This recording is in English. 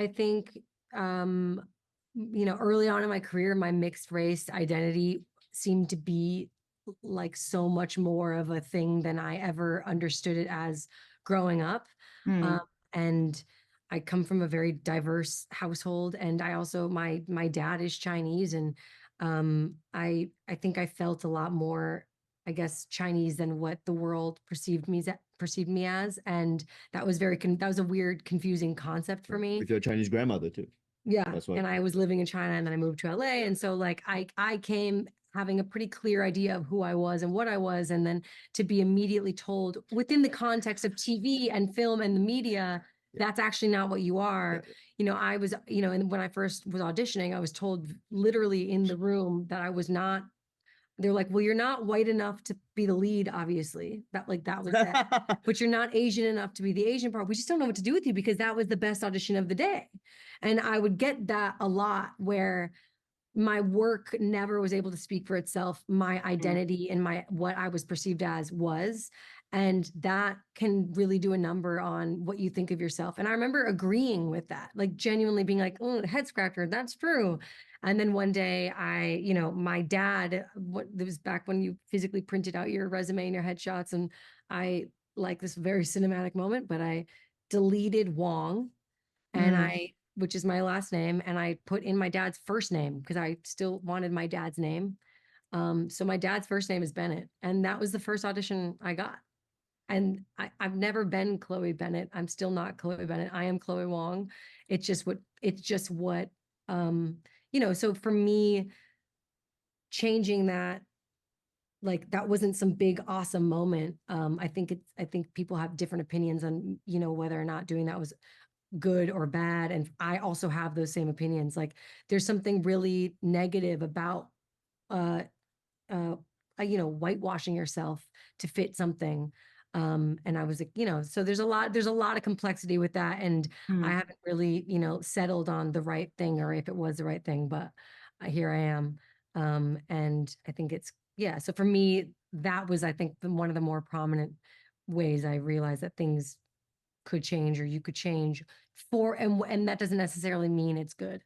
I think, early on in my career, my mixed race identity seemed to be like so much more of a thing than I ever understood it as growing up. Um, Mm. and I come from a very diverse household, and I also my dad is Chinese, and I think I felt a lot more, I guess, Chinese than what the world perceived me as, and that was a weird, confusing concept for Right. me. With your Chinese grandmother too. Yeah, That's why. and I was living in China, and then I moved to LA, and so like I came having a pretty clear idea of who I was and what I was, and then to be immediately told within the context of TV and film and the media, Yeah. that's actually not what you Yeah. are. I was, and when I first was auditioning, I was told literally in the room that I was not. They're like, well, you're not white enough to be the lead, obviously. That was that. But you're not Asian enough to be the Asian part. We just don't know what to do with you because that was the best audition of the day. And I would get that a lot where my work never was able to speak for itself. My Mm. identity and my what I was perceived as was. And that can really do a number on what you think of yourself. And I remember agreeing with that, like genuinely being like, oh, head scratcher, that's true. And then one day my dad, what it was back when you physically printed out your resume and your headshots. And I like this very cinematic moment, but I deleted Wong and Mm. which is my last name, and I put in my dad's first name because I still wanted my dad's name. So my dad's first name is Bennett, and that was the first audition I got. And I've never been Chloe Bennett. I'm still not Chloe Bennett. I am Chloe Wong. It's just what, so for me, changing that, like that wasn't some big awesome moment. I think people have different opinions on, whether or not doing that was good or bad. And I also have those same opinions. Like there's something really negative about uh uh whitewashing yourself to fit something. And I was like, so there's a lot of complexity with that. And I Mm. haven't really, settled on the right thing or if it was the right thing, but here I am. And I think it's yeah. So for me, that was, I think, one of the more prominent ways I realized that things could change or you could change and that doesn't necessarily mean it's good.